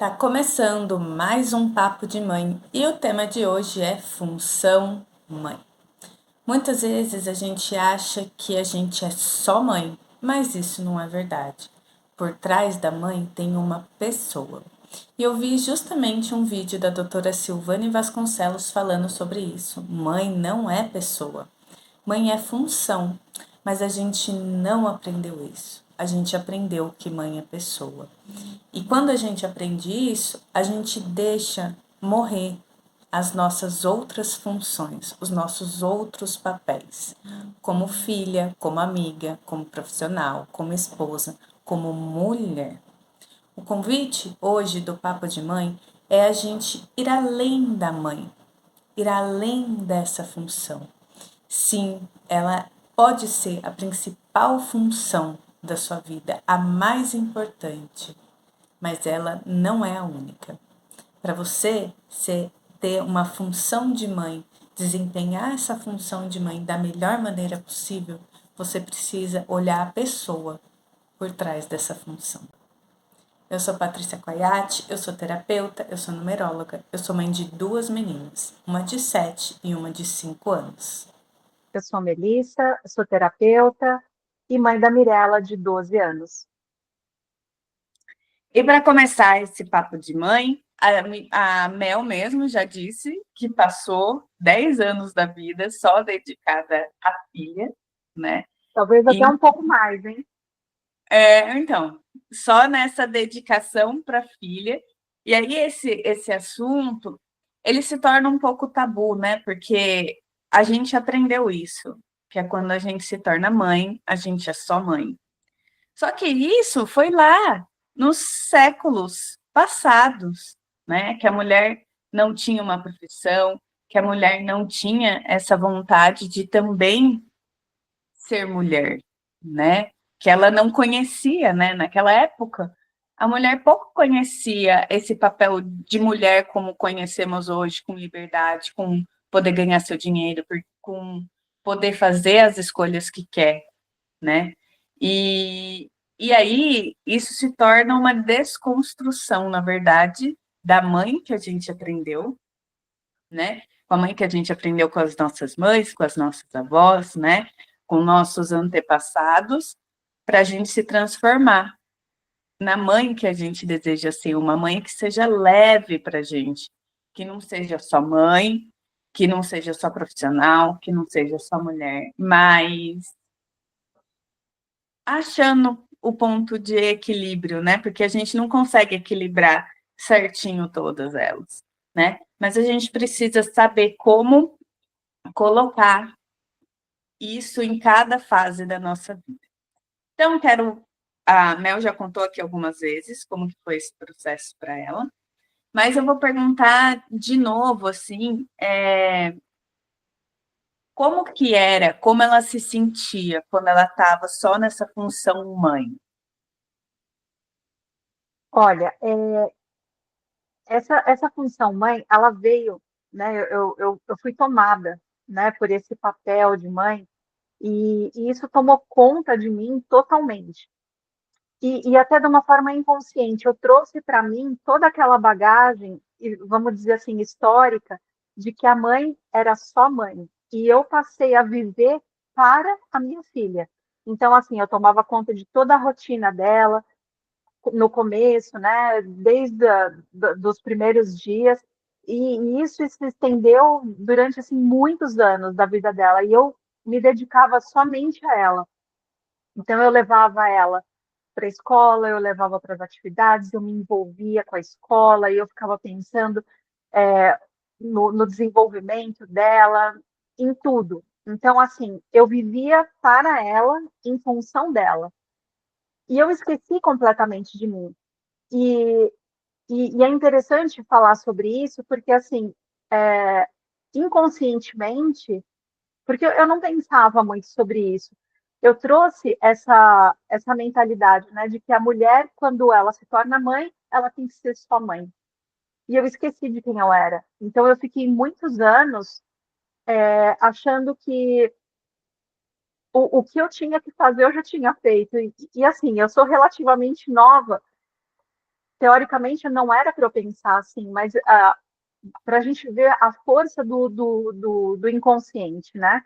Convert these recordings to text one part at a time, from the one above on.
Tá começando mais um Papo de Mãe e o tema de hoje é função mãe. Muitas vezes a gente acha que a gente é só mãe, mas isso não é verdade. Por trás da mãe tem uma pessoa. E eu vi justamente um vídeo da doutora Silvane Vasconcelos falando sobre isso. Mãe não é pessoa. Mãe é função, mas a gente não aprendeu isso. A gente aprendeu que mãe é pessoa. E quando a gente aprende isso, a gente deixa morrer as nossas outras funções, os nossos outros papéis, como filha, como amiga, como profissional, como esposa, como mulher. O convite hoje do Papo de Mãe é a gente ir além da mãe, ir além dessa função. Sim, ela pode ser a principal função da sua vida, a mais importante, mas ela não é a única. Para você ter uma função de mãe, desempenhar essa função de mãe da melhor maneira possível, você precisa olhar a pessoa por trás dessa função. Eu sou Patrícia Coiate, eu sou terapeuta, eu sou numeróloga, eu sou mãe de 2 meninas, uma de 7 e uma de 5 anos. Eu sou Melissa, sou terapeuta e mãe da Mirella, de 12 anos. E para começar esse papo de mãe, a Mel mesmo já disse que passou 10 anos da vida só dedicada à filha, né? Talvez até E, um pouco mais, hein? então, só nessa dedicação para a filha. E aí esse assunto, ele se torna um pouco tabu, né? Porque a gente aprendeu isso, que é quando a gente se torna mãe, a gente é só mãe. Só que isso foi lá nos séculos passados, né? Que a mulher não tinha uma profissão, que a mulher não tinha essa vontade de também ser mulher, né? Que ela não conhecia, né? Naquela época, a mulher pouco conhecia esse papel de mulher como conhecemos hoje, com liberdade, com poder ganhar seu dinheiro, com poder fazer as escolhas que quer, né? E, e aí isso se torna uma desconstrução, na verdade, da mãe que a gente aprendeu, né? Com a mãe que a gente aprendeu com as nossas mães, com as nossas avós, né? Com nossos antepassados, para a gente se transformar na mãe que a gente deseja ser, uma mãe que seja leve para a gente, que não seja só mãe, que não seja só profissional, que não seja só mulher, mas achando o ponto de equilíbrio, né? Porque a gente não consegue equilibrar certinho todas elas, né? Mas a gente precisa saber como colocar isso em cada fase da nossa vida. Então, a Mel já contou aqui algumas vezes como que foi esse processo para ela, mas eu vou perguntar de novo, assim, como que era, como ela se sentia quando ela estava só nessa função mãe? Olha, essa função mãe, ela veio, né? Eu fui tomada, né, por esse papel de mãe e isso tomou conta de mim totalmente. E até de uma forma inconsciente, eu trouxe para mim toda aquela bagagem, vamos dizer assim, histórica, de que a mãe era só mãe. E eu passei a viver para a minha filha. Então, assim, eu tomava conta de toda a rotina dela, no começo, né, desde dos primeiros dias, e isso se estendeu durante, assim, muitos anos da vida dela. E eu me dedicava somente a ela. Então, eu levava ela para a escola, eu levava para as atividades, eu me envolvia com a escola e eu ficava pensando no desenvolvimento dela, em tudo. Então, assim, eu vivia para ela, em função dela. E eu esqueci completamente de mim. E, e é interessante falar sobre isso, porque, assim, inconscientemente, porque eu não pensava muito sobre isso. Eu trouxe essa mentalidade, né, de que a mulher, quando ela se torna mãe, ela tem que ser só mãe. E eu esqueci de quem eu era. Então, eu fiquei muitos anos achando que o que eu tinha que fazer, eu já tinha feito. E assim, eu sou relativamente nova teoricamente não era para eu pensar assim, mas para a gente ver a força do inconsciente, né?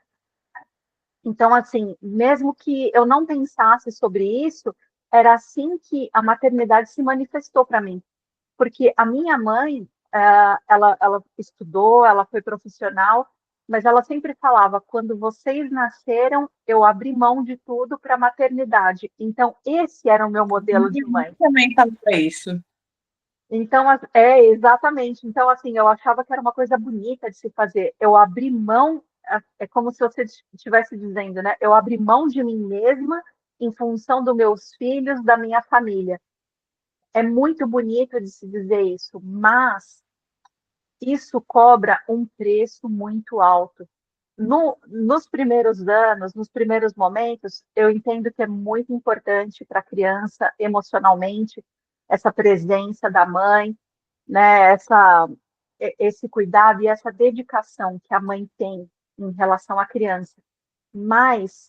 Então, assim, mesmo que eu não pensasse sobre isso, era assim que a maternidade se manifestou para mim. Porque a minha mãe, ela estudou, ela foi profissional, mas ela sempre falava: quando vocês nasceram, eu abri mão de tudo para a maternidade. Então, esse era o meu modelo de mãe. Também falo isso. Então, exatamente. Então, assim, eu achava que era uma coisa bonita de se fazer. Eu abri mão, é como se você estivesse dizendo, né? Eu abri mão de mim mesma em função dos meus filhos, da minha família. É muito bonito de se dizer isso, mas isso cobra um preço muito alto. Nos primeiros anos, nos primeiros momentos, eu entendo que é muito importante para a criança, emocionalmente, essa presença da mãe, né, esse cuidado e essa dedicação que a mãe tem em relação à criança. Mas,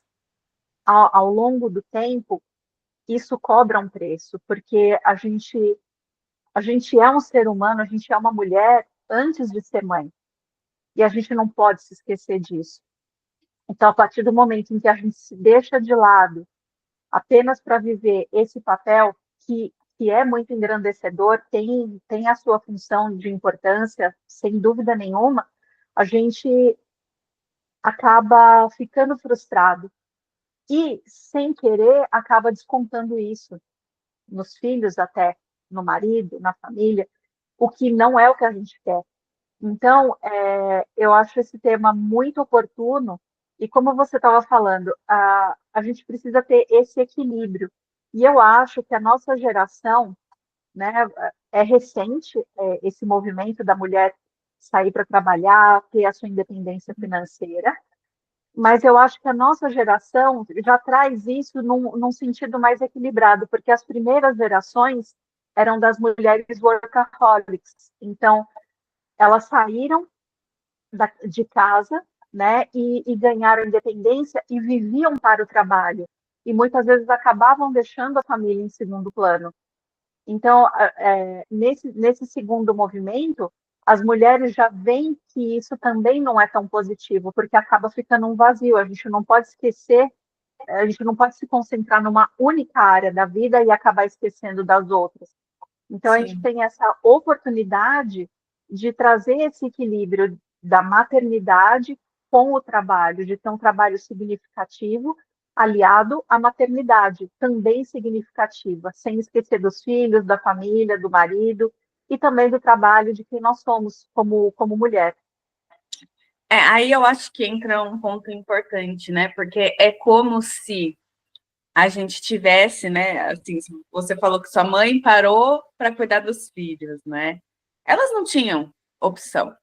ao longo do tempo, isso cobra um preço, porque a gente é um ser humano, a gente é uma mulher antes de ser mãe. E a gente não pode se esquecer disso. Então, a partir do momento em que a gente se deixa de lado apenas para viver esse papel, que é muito engrandecedor, tem a sua função de importância, sem dúvida nenhuma, a gente acaba ficando frustrado e, sem querer, acaba descontando isso nos filhos, até no marido, na família, o que não é o que a gente quer. Então, eu acho esse tema muito oportuno, e como você estava falando, a gente precisa ter esse equilíbrio. E eu acho que a nossa geração, né, é recente, esse movimento da mulher sair para trabalhar, ter a sua independência financeira, mas eu acho que a nossa geração já traz isso num sentido mais equilibrado, porque as primeiras gerações eram das mulheres workaholics. Então, elas saíram de casa, né, e ganharam independência e viviam para o trabalho. E muitas vezes acabavam deixando a família em segundo plano. Então, nesse segundo movimento, as mulheres já veem que isso também não é tão positivo, porque acaba ficando um vazio. A gente não pode esquecer, a gente não pode se concentrar numa única área da vida e acabar esquecendo das outras. Então, a gente Sim. tem essa oportunidade de trazer esse equilíbrio da maternidade com o trabalho, de ter um trabalho significativo aliado à maternidade, também significativa, sem esquecer dos filhos, da família, do marido e também do trabalho de quem nós somos como mulher. Aí eu acho que entra um ponto importante, né? Porque é como se a gente tivesse, né? Assim, você falou que sua mãe parou para cuidar dos filhos, né? Elas não tinham opção,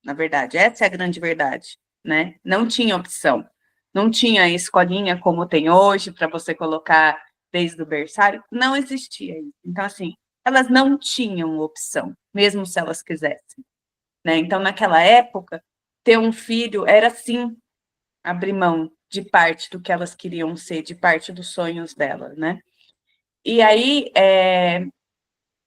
na verdade. Essa é a grande verdade, né? Não tinha opção. Não tinha escolinha como tem hoje para você colocar desde o berçário. Não existia isso. Então, assim, elas não tinham opção, mesmo se elas quisessem, né? Então, naquela época, ter um filho era sim abrir mão de parte do que elas queriam ser, de parte dos sonhos delas, né? E aí,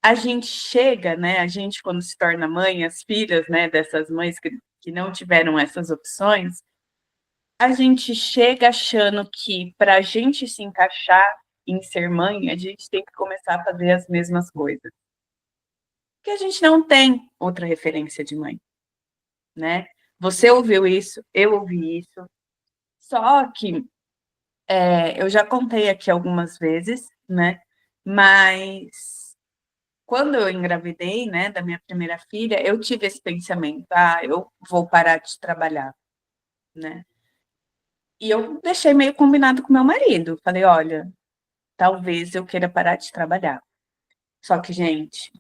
a gente chega, né? A gente, quando se torna mãe, as filhas, né, dessas mães que não tiveram essas opções, a gente chega achando que para a gente se encaixar em ser mãe, a gente tem que começar a fazer as mesmas coisas. Porque a gente não tem outra referência de mãe, né? Você ouviu isso, eu ouvi isso. Só que eu já contei aqui algumas vezes, né? Mas quando eu engravidei, né, da minha primeira filha, eu tive esse pensamento, eu vou parar de trabalhar, né? E eu deixei meio combinado com meu marido. Falei, olha, talvez eu queira parar de trabalhar. Só que, gente,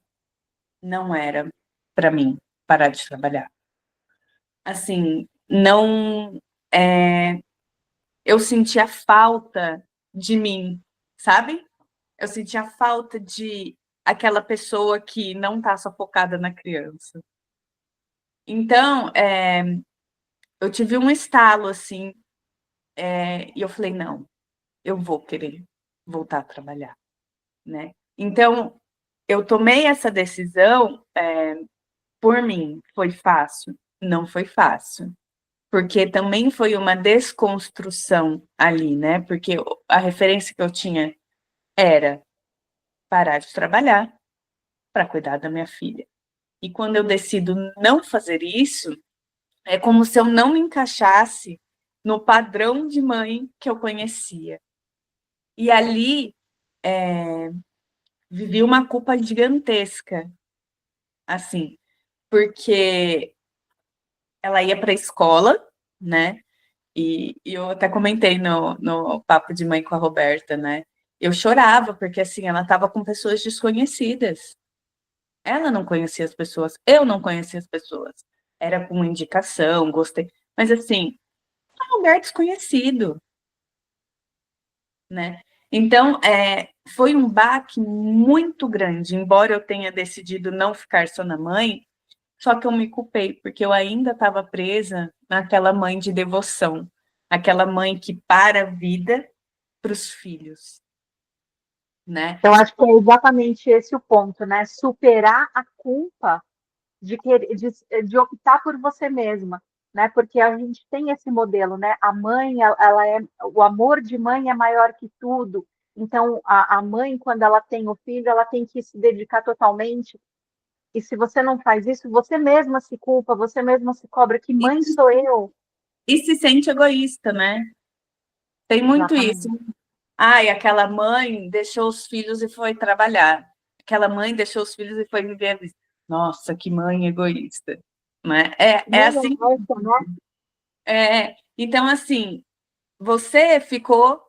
não era para mim parar de trabalhar. Assim, não. Eu sentia falta de mim, sabe? Eu sentia falta de aquela pessoa que não está só focada na criança. Então, eu tive um estalo, assim, e eu falei, não, eu vou querer voltar a trabalhar, né? Então, eu tomei essa decisão por mim. Foi fácil? Não foi fácil. Porque também foi uma desconstrução ali, né? Porque a referência que eu tinha era parar de trabalhar para cuidar da minha filha. E quando eu decido não fazer isso, é como se eu não me encaixasse no padrão de mãe que eu conhecia. E ali vivi uma culpa gigantesca, assim, porque ela ia para a escola, né? E eu até comentei no papo de mãe com a Roberta, né? Eu chorava, porque assim, ela estava com pessoas desconhecidas. Ela não conhecia as pessoas, eu não conhecia as pessoas. Era com indicação, gostei. Mas assim, é um lugar desconhecido, né? Então, foi um baque muito grande, embora eu tenha decidido não ficar só na mãe, só que eu me culpei, porque eu ainda estava presa naquela mãe de devoção, aquela mãe que para a vida para os filhos, né? Eu acho que é exatamente esse o ponto, né? Superar a culpa de optar por você mesma, né? Porque a gente tem esse modelo, né? A mãe, ela é o amor de mãe é maior que tudo. Então, a mãe, quando ela tem o filho, ela tem que se dedicar totalmente. E se você não faz isso, você mesma se culpa, você mesma se cobra. Que E, mãe sou eu? e se sente egoísta, né? Tem muito isso. Exatamente. Ai, aquela mãe deixou os filhos e foi trabalhar. Aquela mãe deixou os filhos e foi viver a vida. Nossa, que mãe egoísta, né? É Não, assim. nossa, né? Então, assim, você ficou,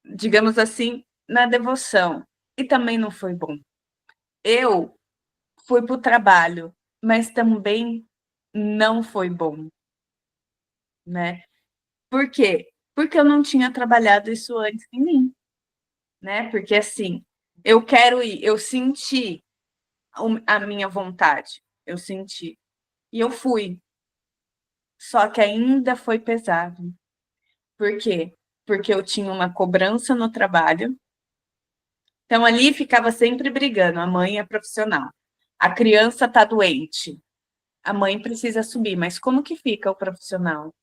digamos assim, na devoção. E também não foi bom. Eu fui para o trabalho, mas também não foi bom, né? Por quê? Porque eu não tinha trabalhado isso antes em mim, né? Porque assim, eu quero ir, eu senti a minha vontade, eu senti. E eu fui. Só que ainda foi pesado. Por quê? Porque eu tinha uma cobrança no trabalho. Então ali ficava sempre brigando, a mãe é profissional. A criança está doente. A mãe precisa subir, mas como que fica o profissional?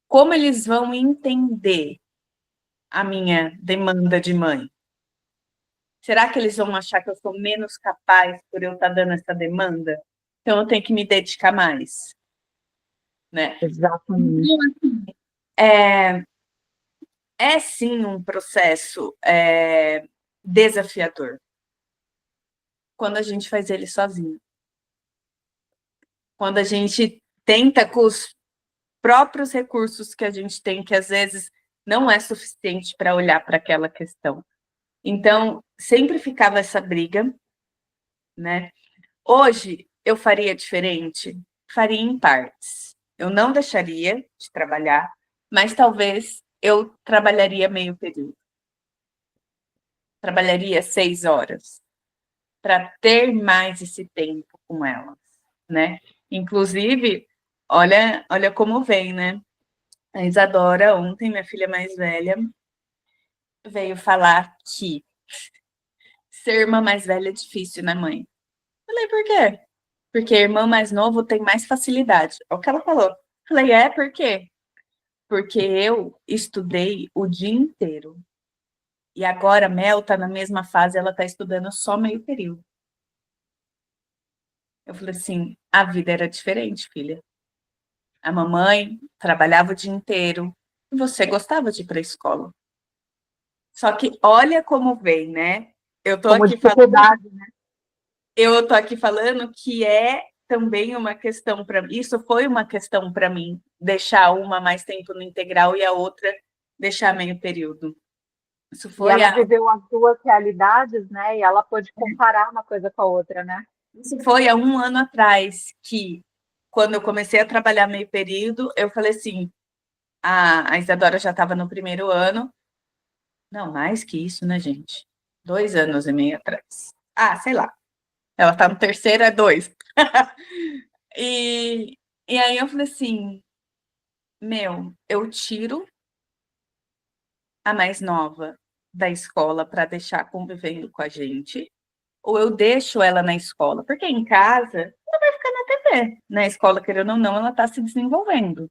Como eles vão entender a minha demanda de mãe? Será que eles vão achar que eu sou menos capaz por eu estar dando essa demanda? Então eu tenho que me dedicar mais, né? Exatamente. Então, é sim um processo desafiador quando a gente faz ele sozinho. Quando a gente tenta com os próprios recursos que a gente tem, que às vezes não é suficiente para olhar para aquela questão. Então, sempre ficava essa briga, né? Hoje, eu faria diferente? Faria em partes. Eu não deixaria de trabalhar, mas talvez eu trabalharia meio período. Trabalharia 6 horas para ter mais esse tempo com elas, né? Inclusive, olha como vem, né? A Isadora, ontem, minha filha mais velha, veio falar que ser irmã mais velha é difícil, né, mãe? Falei, por quê? Porque irmã mais novo tem mais facilidade. É o que ela falou. Falei, por quê? Porque eu estudei o dia inteiro. E agora a Mel tá na mesma fase, ela tá estudando só meio período. Eu falei assim, a vida era diferente, filha. A mamãe trabalhava o dia inteiro e você gostava de ir para a escola. Só que olha como vem, né? Eu tô Como aqui falando, dificuldade. eu tô aqui falando que é também uma questão para mim. Isso foi uma questão para mim, deixar uma mais tempo no integral e a outra deixar meio período. Isso E foi ela há, viveu as duas realidades, né? E ela pôde comparar uma coisa com a outra, né? isso foi há 1 ano atrás que, quando eu comecei a trabalhar meio período, eu falei assim, a Isadora já estava no primeiro ano. Não, mais que isso, né, gente? 2 anos e meio atrás. Ah, sei lá. Ela tá no terceiro, é 2. e, e aí eu falei assim, eu tiro a mais nova da escola para deixar convivendo com a gente, ou eu deixo ela na escola, porque em casa ela vai ficar na TV, na escola, querendo ou não, ela está se desenvolvendo.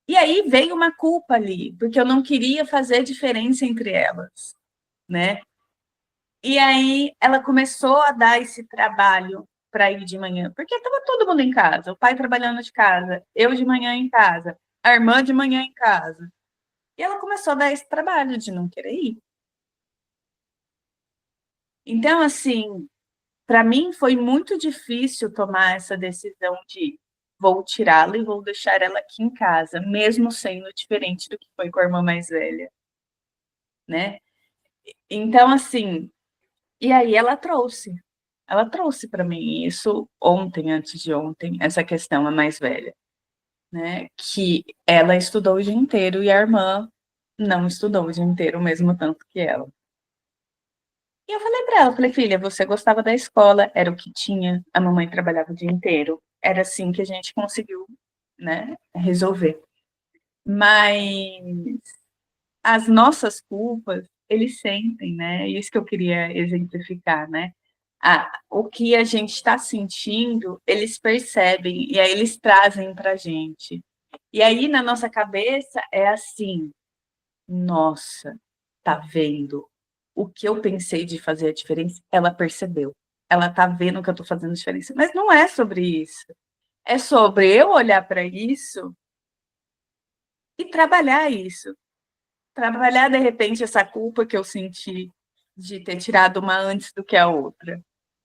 E aí veio uma culpa ali, porque eu não queria fazer diferença entre elas, né? E aí ela começou a dar esse trabalho para ir de manhã, porque estava todo mundo em casa, o pai trabalhando de casa, eu de manhã em casa, a irmã de manhã em casa. E ela começou a dar esse trabalho de não querer ir. Então, assim, para mim foi muito difícil tomar essa decisão de vou tirá-la e vou deixar ela aqui em casa, mesmo sendo diferente do que foi com a irmã mais velha, né? Então, assim, e aí ela trouxe para mim isso ontem, antes de ontem, essa questão, a mais velha, né? Que ela estudou o dia inteiro e a irmã não estudou o dia inteiro, o mesmo tanto que ela. E eu falei para ela, falei, filha, você gostava da escola, era o que tinha, a mamãe trabalhava o dia inteiro, era assim que a gente conseguiu, né, resolver. Mas as nossas culpas, eles sentem, né? Isso que eu queria exemplificar, né? O que a gente está sentindo, eles percebem e aí eles trazem para a gente. E aí na nossa cabeça é assim: nossa, tá vendo? O que eu pensei de fazer a diferença, ela percebeu. Ela tá vendo que eu tô fazendo diferença. Mas não é sobre isso. É sobre eu olhar para isso e trabalhar isso. Trabalhar, de repente, essa culpa que eu senti de ter tirado uma antes do que a outra,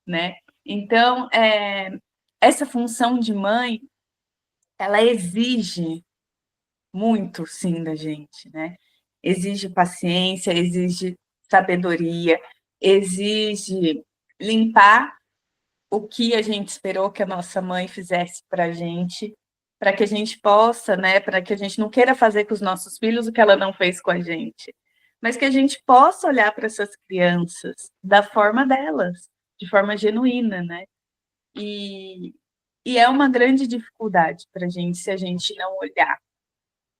né? Então, essa função de mãe, ela exige muito, sim, da gente, né? Exige paciência, exige sabedoria, exige limpar o que a gente esperou que a nossa mãe fizesse para que a gente possa, né? Para que a gente não queira fazer com os nossos filhos o que ela não fez com a gente, mas que a gente possa olhar para essas crianças da forma delas, de forma genuína, né? E, e é uma grande dificuldade para a gente se a gente não olhar,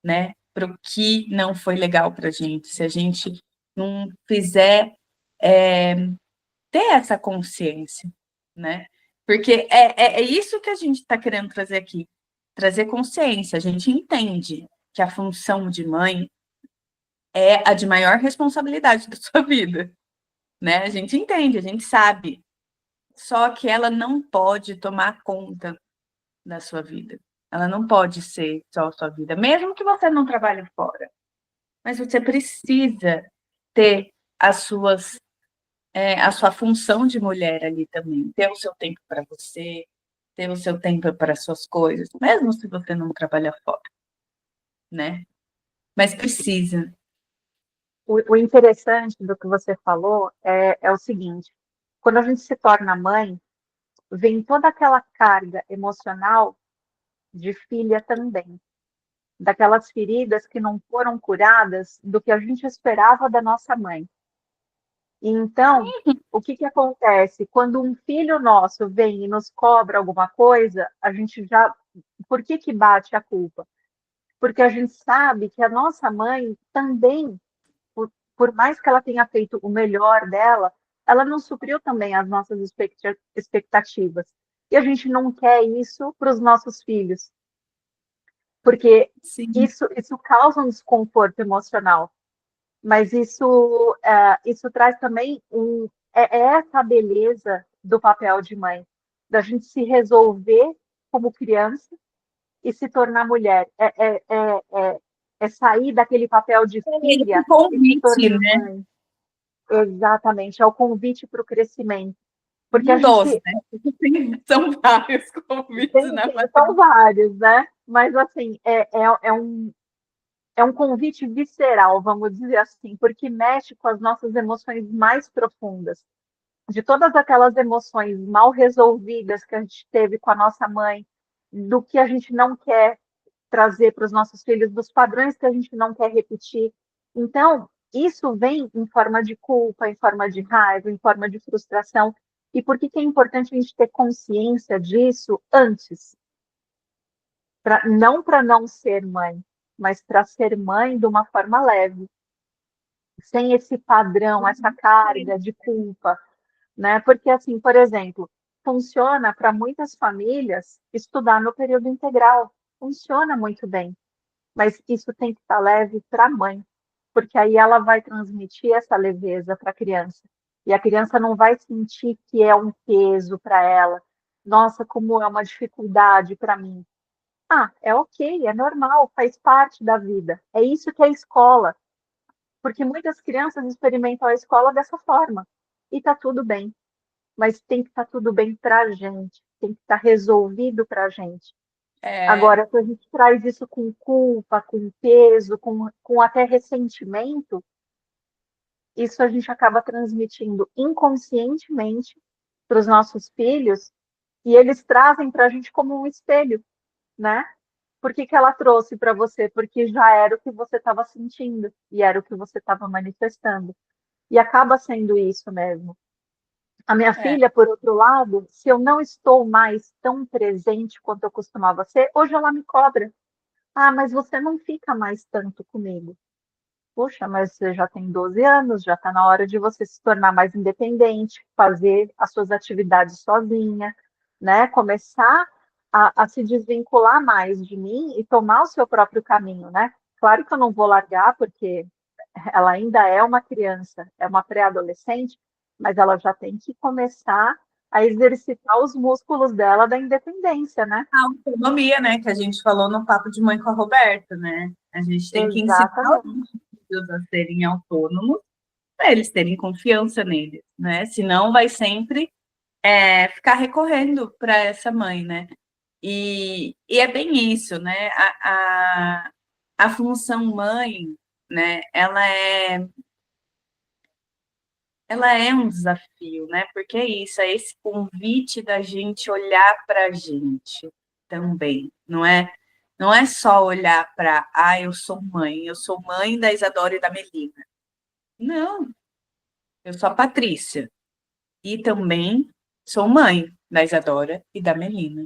né, para o que não foi legal para a gente, se a gente não fizer ter essa consciência, né? Porque é isso que a gente está querendo trazer aqui, trazer consciência. A gente entende que a função de mãe é a de maior responsabilidade da sua vida, né? A gente entende, a gente sabe. Só que ela não pode tomar conta da sua vida. Ela não pode ser só a sua vida, mesmo que você não trabalhe fora. Mas você precisa ter as suas, a sua função de mulher ali também, ter o seu tempo para você, ter o seu tempo para as suas coisas, mesmo se você não trabalha fora, né? Mas precisa. O interessante do que você falou é o seguinte: quando a gente se torna mãe, vem toda aquela carga emocional de filha também, daquelas feridas que não foram curadas do que a gente esperava da nossa mãe. E então, o que que acontece? Quando um filho nosso vem e nos cobra alguma coisa, a gente já. Por que que bate a culpa? Porque a gente sabe que a nossa mãe também, por mais que ela tenha feito o melhor dela, ela não supriu também as nossas expectativas. E a gente não quer isso para os nossos filhos, porque Sim. isso causa um desconforto emocional. Mas isso traz também essa beleza do papel de mãe, da gente se resolver como criança e se tornar mulher. É sair daquele papel de Esse filha e se convite, tornar né? mãe. Exatamente, é o convite para o crescimento. Porque a Um gente dos, né? São vários convites na são maternidade. vários, né? Mas assim, é um convite visceral, vamos dizer assim, porque mexe com as nossas emoções mais profundas. De todas aquelas emoções mal resolvidas que a gente teve com a nossa mãe, do que a gente não quer trazer para os nossos filhos, dos padrões que a gente não quer repetir. Então, isso vem em forma de culpa, em forma de raiva, em forma de frustração. E por que que é importante a gente ter consciência disso antes? Não para não ser mãe, mas para ser mãe de uma forma leve, sem esse padrão, essa carga de culpa. né? Porque, assim, por exemplo, funciona para muitas famílias estudar no período integral, funciona muito bem, mas isso tem que estar leve para a mãe, porque aí ela vai transmitir essa leveza para a criança. E a criança não vai sentir que é um peso para ela. Nossa, como é uma dificuldade para mim. Ah, é ok, é normal, faz parte da vida. É isso que é a escola, porque muitas crianças experimentam a escola dessa forma. E está tudo bem, mas tem que estar tudo bem para a gente, tem que estar resolvido para a gente. É, Agora, se a gente traz isso com culpa, com peso, com até ressentimento, isso a gente acaba transmitindo inconscientemente para os nossos filhos e eles trazem para a gente como um espelho, né? Por que que ela trouxe para você? Porque já era o que você estava sentindo e era o que você estava manifestando. E acaba sendo isso mesmo. A minha é, filha, por outro lado, se eu não estou mais tão presente quanto eu costumava ser, hoje ela me cobra. Ah, mas você não fica mais tanto comigo. Puxa, mas você já tem 12 anos, já está na hora de você se tornar mais independente, fazer as suas atividades sozinha, né? Começar a se desvincular mais de mim e tomar o seu próprio caminho, né? Claro que eu não vou largar, porque ela ainda é uma criança, é uma pré-adolescente, mas ela já tem que começar a exercitar os músculos dela da independência, né? a autonomia, né, que a gente falou no papo de mãe com a Roberta, né? A gente tem que ensinar Exatamente. os filhos a serem autônomos para eles terem confiança neles, né? Senão vai sempre ficar recorrendo para essa mãe, né? E é bem isso, né? A função mãe, né? Ela é um desafio, né? Porque é isso, é esse convite da gente olhar para a gente também, não é? Não é só olhar para, eu sou mãe da Isadora e da Melina. Não, eu sou a Patrícia e também sou mãe da Isadora e da Melina,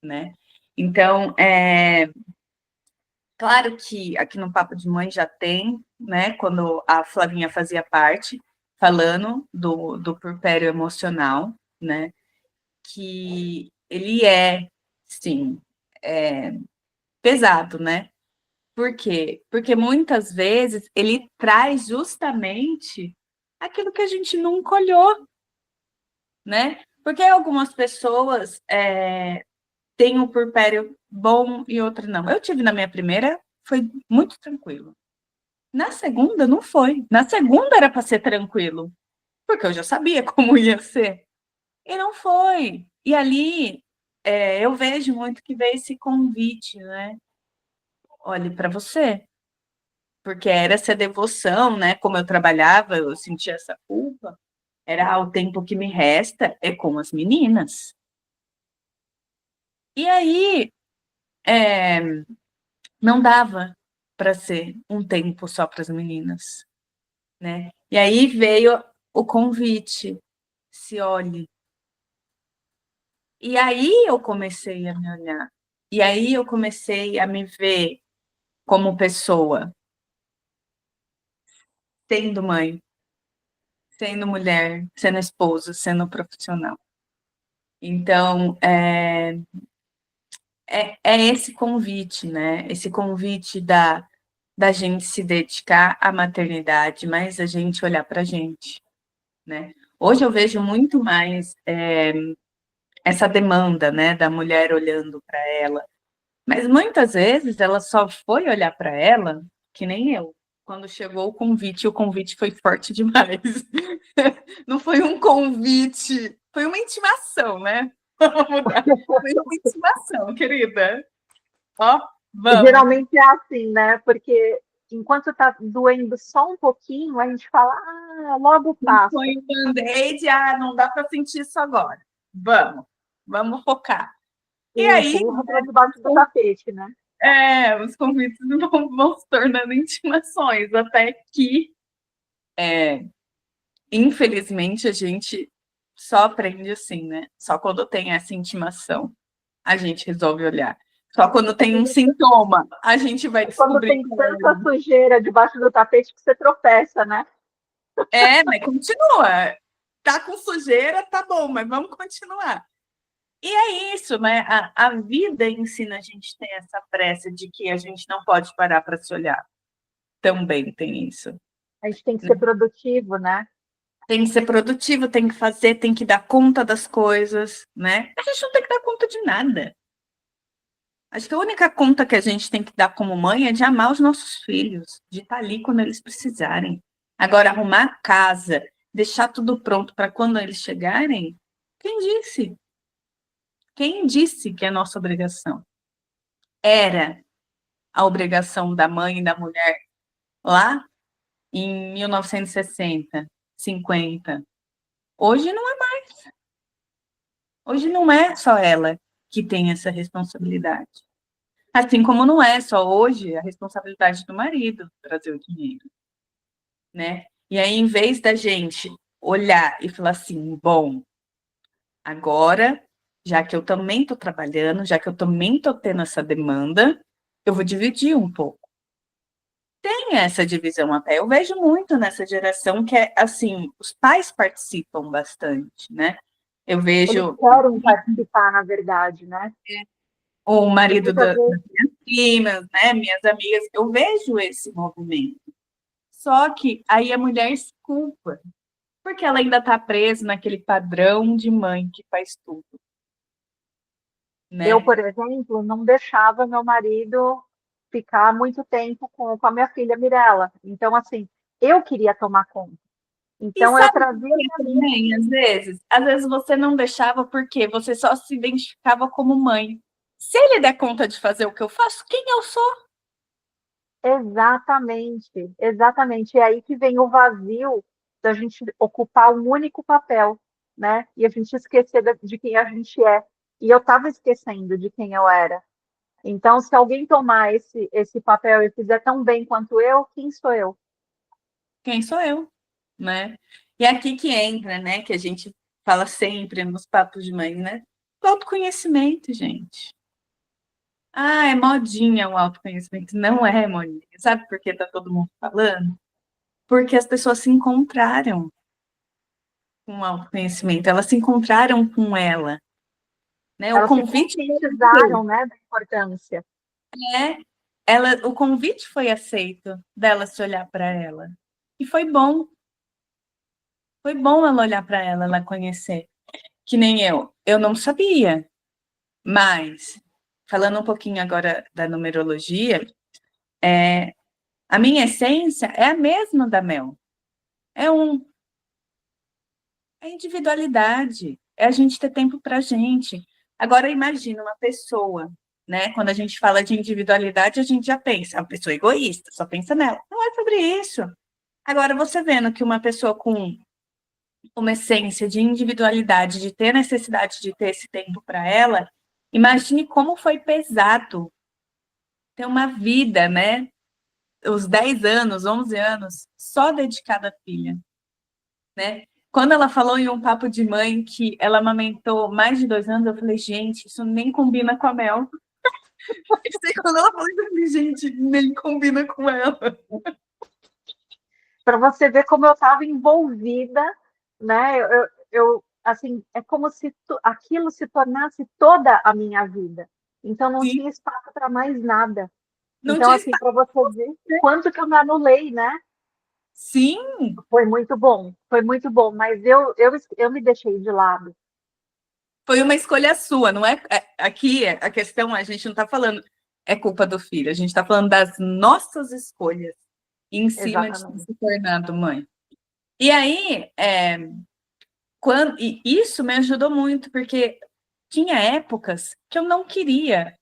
né? Então, claro que aqui no Papo de Mãe já tem, né? Quando a Flavinha fazia parte, falando do puerpério emocional, né? Que ele sim, pesado, né? Por quê? Porque muitas vezes ele traz justamente aquilo que a gente nunca olhou, né? Porque algumas pessoas têm um puerpério bom e outras não. Eu tive na minha primeira, foi muito tranquilo. Na segunda, não foi. Na segunda era para ser tranquilo, porque eu já sabia como ia ser. E não foi. E ali eu vejo muito que veio esse convite, né? Olhe para você, porque era essa devoção, né? Como eu trabalhava, eu sentia essa culpa. Era o tempo que me resta é com as meninas. E aí é, não dava para ser um tempo só para as meninas, né? E aí veio o convite, se olhe. E aí eu comecei a me olhar. E aí eu comecei a me ver como pessoa, sendo mãe, sendo mulher, sendo esposa, sendo profissional. Então, é esse convite, né? Esse convite da gente se dedicar à maternidade, mas a gente olhar para a gente, né? Hoje eu vejo muito mais essa demanda, né, da mulher olhando para ela. Mas muitas vezes ela só foi olhar para ela, que nem eu. Quando chegou o convite foi forte demais. Não foi um convite, foi uma intimação, né? Vamos mudar. Foi uma intimação, querida. Ó, vamos. Geralmente é assim, né? Porque enquanto tá doendo só um pouquinho, a gente fala, ah, logo Não passa. foi um band-aid, não dá para sentir isso agora. Vamos focar. E E aí, empurra para debaixo do tapete, né? os convites vão se tornando intimações, até que infelizmente, a gente só aprende assim, né? Só quando tem essa intimação, a gente resolve olhar. Só quando tem um sintoma, a gente vai Quando descobrir tem que tanta sujeira debaixo do tapete que você tropeça, né? mas continua. tá com sujeira, tá bom, mas vamos continuar. E é isso, né? A vida ensina a gente ter essa pressa de que a gente não pode parar para se olhar. Também tem isso. A gente tem que ser produtivo, né? Tem que ser produtivo, tem que fazer, tem que dar conta das coisas, né? A gente não tem que dar conta de nada. Acho que a única conta que a gente tem que dar como mãe é de amar os nossos filhos, de estar ali quando eles precisarem. Agora, arrumar a casa, deixar tudo pronto para quando eles chegarem, quem disse? Quem disse que é nossa obrigação? Era a obrigação da mãe e da mulher lá em 1960, 50. Hoje não é mais. Hoje não é só ela que tem essa responsabilidade. Assim como não é só hoje a responsabilidade do marido trazer o dinheiro, né? E aí, em vez da gente olhar e falar assim, bom, agora, já que eu também estou trabalhando, já que eu também estou tendo essa demanda, eu vou dividir um pouco. Tem essa divisão até. Eu vejo muito nessa geração que é assim, os pais participam bastante, né? Eu Eles vejo querem participar, na verdade, né? o E marido muitas das vezes, minhas primas, né? Minhas amigas, eu vejo esse movimento. Só que aí a mulher se culpa, porque ela ainda está presa naquele padrão de mãe que faz tudo, eu, né? por exemplo, não deixava meu marido ficar muito tempo com a minha filha Mirella. Então, assim, eu queria tomar conta. E Então, eu sabe por trazia que para mim. também, às vezes? Às vezes você não deixava porque você só se identificava como mãe. Se ele der conta de fazer o que eu faço, quem eu sou? Exatamente, exatamente. E aí que vem o vazio da gente ocupar um único papel, né? E a gente esquecer de quem a gente é. E eu estava esquecendo de quem eu era. Então, se alguém tomar esse papel e fizer tão bem quanto eu, quem sou eu? Quem sou eu, né? E aqui que entra, né? Que a gente fala sempre nos papos de mãe, né? O autoconhecimento, gente. Ah, é modinha o autoconhecimento. Não é modinha. Sabe por que tá todo mundo falando? Porque as pessoas se encontraram com o autoconhecimento, elas se encontraram com ela, né? O Elas se convite conscientizaram, né, da importância. é o convite foi aceito dela se olhar para ela. E foi bom. Foi bom ela olhar para ela, ela conhecer. Que nem eu não sabia, mas falando um pouquinho agora da numerologia, a minha essência é a mesma da Mel. É um É individualidade, é a gente ter tempo para a gente. Agora, imagina uma pessoa, né? Quando a gente fala de individualidade, a gente já pensa, uma pessoa egoísta, só pensa nela. Não é sobre isso. Agora, você vendo que uma pessoa com uma essência de individualidade, de ter necessidade de ter esse tempo para ela, imagine como foi pesado ter uma vida, né? Os 10 anos, 11 anos, só dedicada à filha, né? Quando ela falou em um papo de mãe que ela amamentou mais de 2 anos, eu falei, gente, isso nem combina com a Mel. E quando ela falou, eu falei, gente, nem combina com ela. Para você ver como eu estava envolvida, né? Assim, é como se aquilo se tornasse toda a minha vida. Então, não Sim, tinha espaço para mais nada. não Então, tinha assim, espaço. para você ver quanto que eu me anulei, né? Sim, Foi muito bom, mas eu me deixei de lado. foi uma escolha sua, não é? Aqui a questão, a gente não está falando é culpa do filho, a gente está falando das nossas escolhas em cima de ter Exatamente. se tornado mãe. E aí, e isso me ajudou muito, porque tinha épocas que eu não queria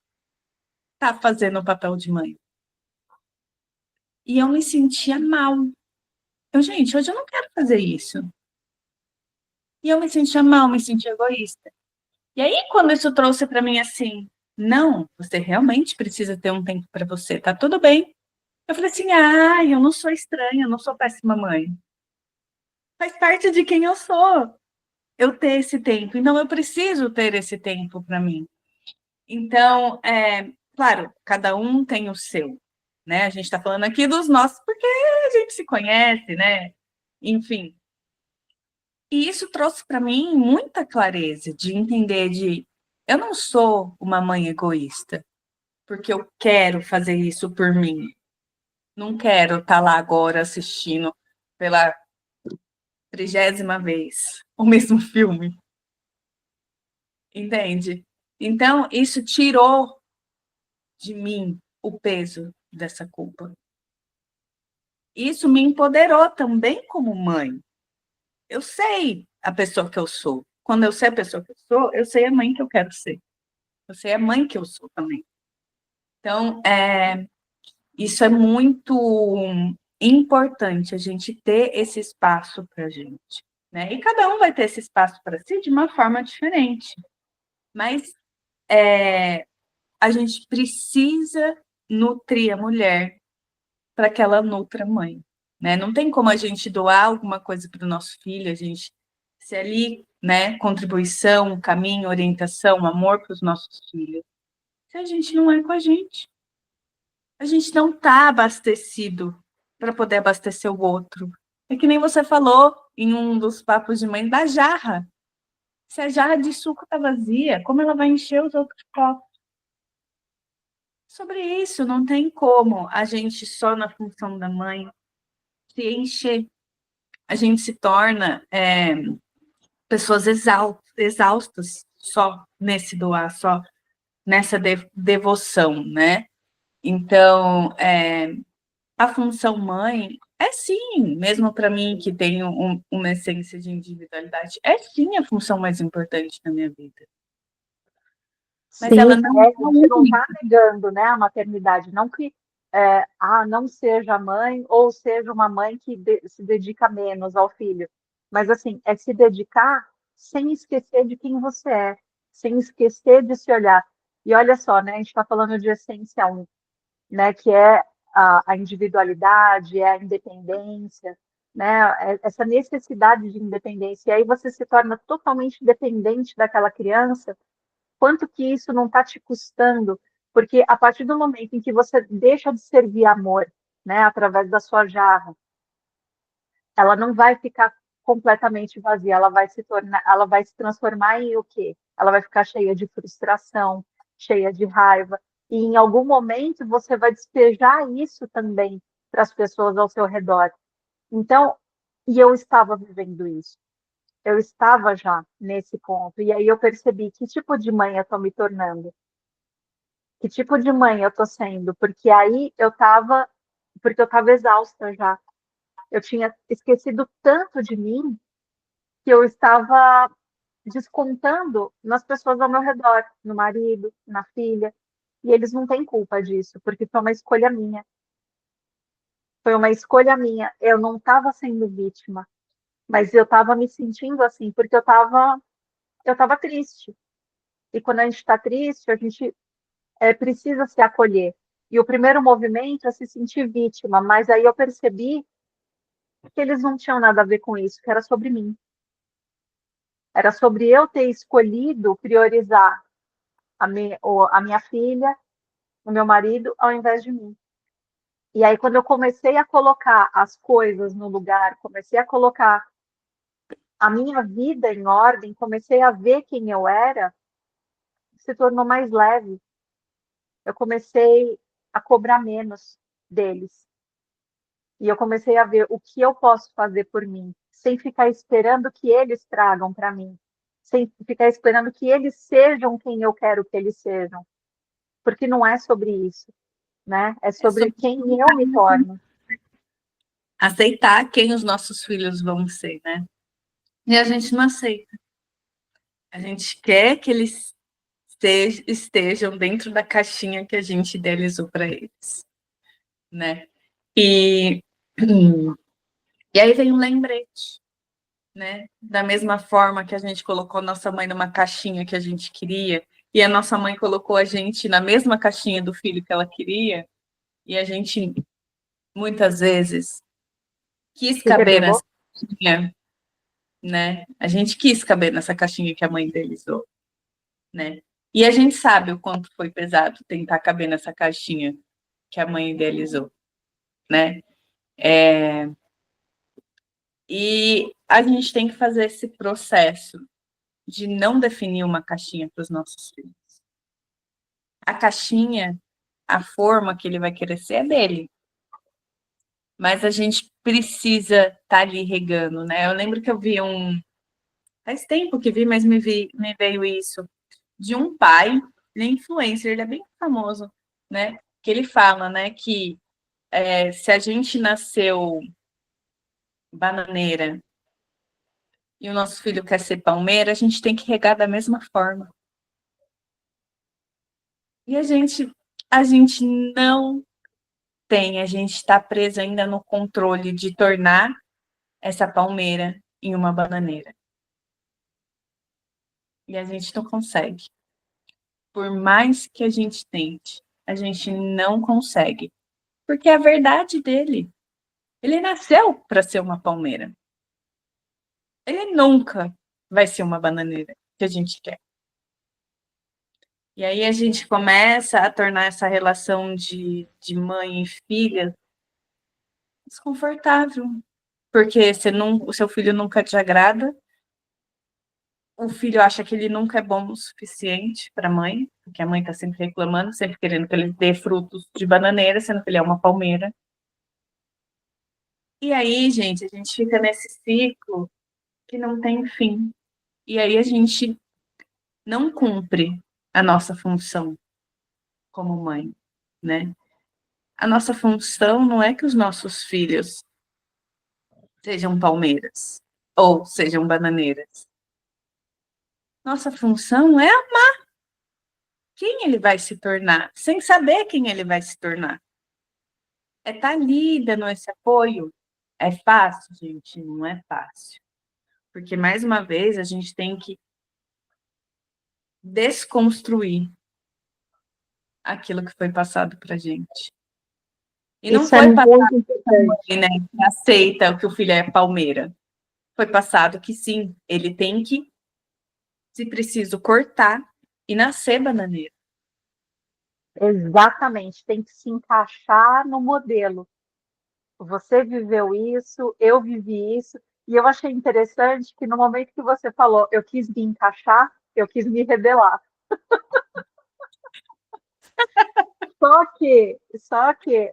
estar fazendo o papel de mãe. E eu me sentia mal. Gente, hoje eu não quero fazer isso. E eu me sentia mal, me sentia egoísta. E aí, quando isso trouxe para mim assim, não, você realmente precisa ter um tempo para você, tá tudo bem. Eu falei assim, eu não sou estranha, eu não sou péssima mãe. Faz parte de quem eu sou, eu ter esse tempo. Então, eu preciso ter esse tempo para mim. Então, claro, cada um tem o seu, né? A gente está falando aqui dos nossos, porque a gente se conhece, né? Enfim. E isso trouxe para mim muita clareza de entender de eu não sou uma mãe egoísta, porque eu quero fazer isso por mim. Não quero estar lá agora assistindo pela 30ª vez o mesmo filme. Entende? Então, isso tirou de mim o peso dessa culpa. Isso me empoderou também como mãe. Eu sei a pessoa que eu sou. Quando eu sei a pessoa que eu sou, eu sei a mãe que eu quero ser. Eu sei a mãe que eu sou também. Então, isso é muito importante, a gente ter esse espaço para a gente. Né? E cada um vai ter esse espaço para si de uma forma diferente. Mas a gente precisa nutrir a mulher para que ela nutra a mãe. Né? Não tem como a gente doar alguma coisa para o nosso filho, a gente ser ali, né, contribuição, caminho, orientação, amor para os nossos filhos. Se a gente não é com a gente não está abastecido para poder abastecer o outro. É que nem você falou em um dos papos de mãe da jarra. Se a jarra de suco está vazia, como ela vai encher os outros copos? Sobre isso, não tem como a gente só na função da mãe se encher. A gente se torna pessoas exaustas só nesse doar, só nessa devoção, né? Então, a função mãe é sim, mesmo para mim que tenho uma essência de individualidade, é sim a função mais importante na minha vida. Mas Sim, ela não a é gente não única. está negando, né, a maternidade, não que não seja mãe ou seja uma mãe que se dedica menos ao filho, mas assim, é se dedicar sem esquecer de quem você é, sem esquecer de se olhar. E olha só, né, a gente está falando de essência 1, né, que é a individualidade, é a independência, né, essa necessidade de independência. E aí você se torna totalmente dependente daquela criança. Quanto que isso não está te custando? Porque a partir do momento em que você deixa de servir amor, né, através da sua jarra, ela não vai ficar completamente vazia, ela vai se transformar em o quê? Ela vai ficar cheia de frustração, cheia de raiva, e em algum momento você vai despejar isso também para as pessoas ao seu redor. Então, e eu estava vivendo isso. Eu estava já nesse ponto, e aí eu percebi que tipo de mãe eu estou me tornando, que tipo de mãe eu estou sendo, porque eu estava exausta já. Eu tinha esquecido tanto de mim que eu estava descontando nas pessoas ao meu redor, no marido, na filha, e eles não têm culpa disso, porque foi uma escolha minha. Foi uma escolha minha. Eu não estava sendo vítima, mas eu estava me sentindo assim, porque eu estava triste. E quando a gente está triste, a gente precisa se acolher. E o primeiro movimento é se sentir vítima, mas aí eu percebi que eles não tinham nada a ver com isso, que era sobre mim. Era sobre eu ter escolhido priorizar a minha filha, o meu marido, ao invés de mim. E aí, quando eu comecei a colocar as coisas no lugar, comecei a colocar a minha vida em ordem, comecei a ver quem eu era, se tornou mais leve. Eu comecei a cobrar menos deles. E eu comecei a ver o que eu posso fazer por mim, sem ficar esperando que eles tragam para mim, sem ficar esperando que eles sejam quem eu quero que eles sejam, porque não é sobre isso, né? É É sobre sobre quem eu me torno. aceitar quem os nossos filhos vão ser, né? E a gente não aceita. A gente quer que eles estejam dentro da caixinha que a gente idealizou para eles, né? E, e aí vem um lembrete, né? Da mesma forma que a gente colocou nossa mãe numa caixinha que a gente queria, e a nossa mãe colocou a gente na mesma caixinha do filho que ela queria, e a gente muitas vezes quis Se caber rebelou? nessa caixinha, né? A gente quis caber nessa caixinha que a mãe idealizou, né? E a gente sabe o quanto foi pesado tentar caber nessa caixinha que a mãe idealizou, né? E a gente tem que fazer esse processo de não definir uma caixinha para os nossos filhos. A caixinha, a forma que ele vai querer ser é dele. Mas a gente precisa estar ali regando, né? Eu lembro que eu vi faz tempo que vi, mas me veio isso, de um pai, ele é influencer, ele é bem famoso, né? Que ele fala, né, que se a gente nasceu bananeira e o nosso filho quer ser palmeira, a gente tem que regar da mesma forma. E a gente não tem, a gente está preso ainda no controle de tornar essa palmeira em uma bananeira. E a gente não consegue. Por mais que a gente tente, a gente não consegue. Porque é a verdade dele. Ele nasceu para ser uma palmeira. Ele nunca vai ser uma bananeira que a gente quer. E aí a gente começa a tornar essa relação de mãe e filha desconfortável. Porque o seu filho nunca te agrada, o filho acha que ele nunca é bom o suficiente para a mãe, porque a mãe está sempre reclamando, sempre querendo que ele dê frutos de bananeira, sendo que ele é uma palmeira. E aí, gente, a gente fica nesse ciclo que não tem fim. E aí a gente não cumpre a nossa função como mãe, né? A nossa função não é que os nossos filhos sejam palmeiras ou sejam bananeiras. Nossa função é amar quem ele vai se tornar, sem saber quem ele vai se tornar. É estar ali dando esse apoio. É fácil, gente? Não é fácil. Porque, mais uma vez, a gente tem que desconstruir aquilo que foi passado para gente. E não Isso é foi passado muito importante. né, que aceita que o filho é palmeira. Foi passado que sim, ele tem que, se preciso, cortar e nascer bananeira. Exatamente, tem que se encaixar no modelo. Você viveu isso, eu vivi isso, e eu achei interessante que no momento que você falou, eu quis me encaixar, eu quis me rebelar. Só que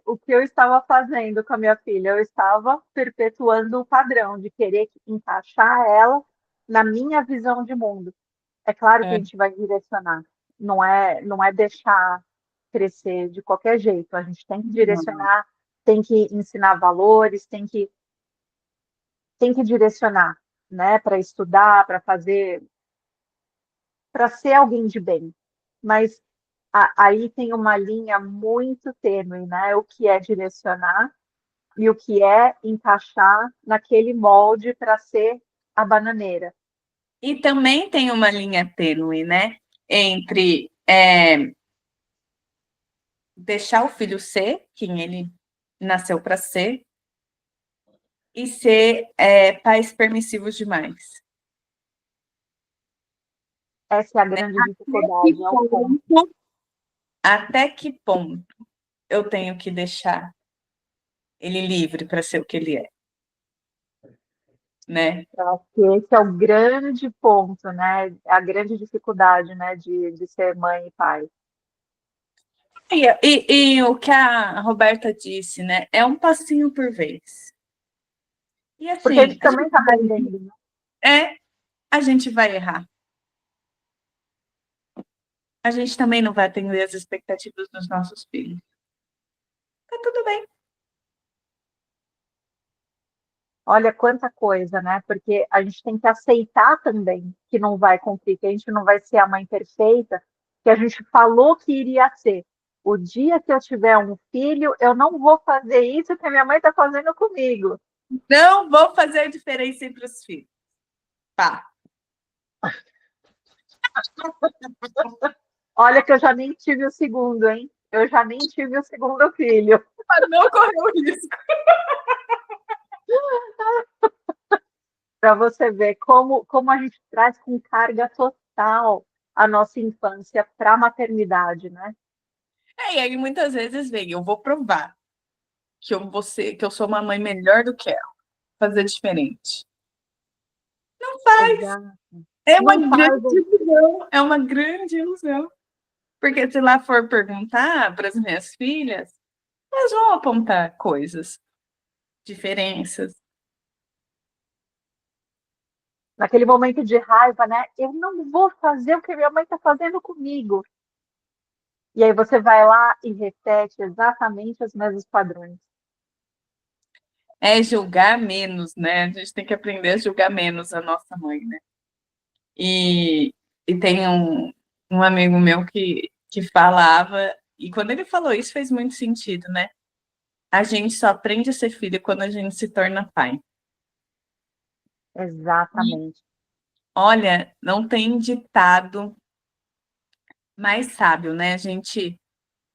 o que eu estava fazendo com a minha filha, eu estava perpetuando o padrão de querer encaixar ela na minha visão de mundo. É claro que a É. gente vai direcionar, não é deixar crescer de qualquer jeito. A gente tem que direcionar, tem que ensinar valores, tem que direcionar, né, para estudar, para fazer, para ser alguém de bem. Mas aí tem uma linha muito tênue, né? O que é direcionar e o que é encaixar naquele molde para ser a bananeira. E também tem uma linha tênue, né? Entre deixar o filho ser quem ele nasceu para ser e ser pais permissivos demais. Essa é a Né? grande dificuldade, é o ponto. Até que ponto eu tenho que deixar ele livre para ser o que ele é? Né? Eu acho que esse é o grande ponto, né? A grande dificuldade, né, de ser mãe e pai. E o que a Roberta disse, né? É um passinho por vez. E Porque a assim, gente também está aprendendo, né? a gente vai errar. A gente também não vai atender as expectativas dos nossos filhos. Tá tudo bem. Olha quanta coisa, né? Porque a gente tem que aceitar também que não vai cumprir, que a gente não vai ser a mãe perfeita, que a gente falou que iria ser. O dia que eu tiver um filho, eu não vou fazer isso que a minha mãe está fazendo comigo. Não vou fazer diferença entre os filhos. Tá. Olha que eu já nem tive o segundo, hein? Eu já nem tive o segundo filho. Para não correr o risco. Para você ver como a gente traz com carga total a nossa infância para a maternidade, né? E aí muitas vezes vem, eu vou provar que eu sou uma mãe melhor do que ela. fazer diferente. Não faz. Exato. É uma Não grande faz. ilusão. É uma grande ilusão. Porque se lá for perguntar para as minhas filhas, elas vão apontar coisas, diferenças. Naquele momento de raiva, né? Eu não vou fazer o que minha mãe está fazendo comigo. E aí você vai lá e repete exatamente os mesmos padrões. É julgar menos, né? A gente tem que aprender a julgar menos a nossa mãe, né? E tem um amigo meu que falava, e quando ele falou isso fez muito sentido, né? A gente só aprende a ser filho quando a gente se torna pai. E, Exatamente. olha, não tem ditado mais sábio, né? A gente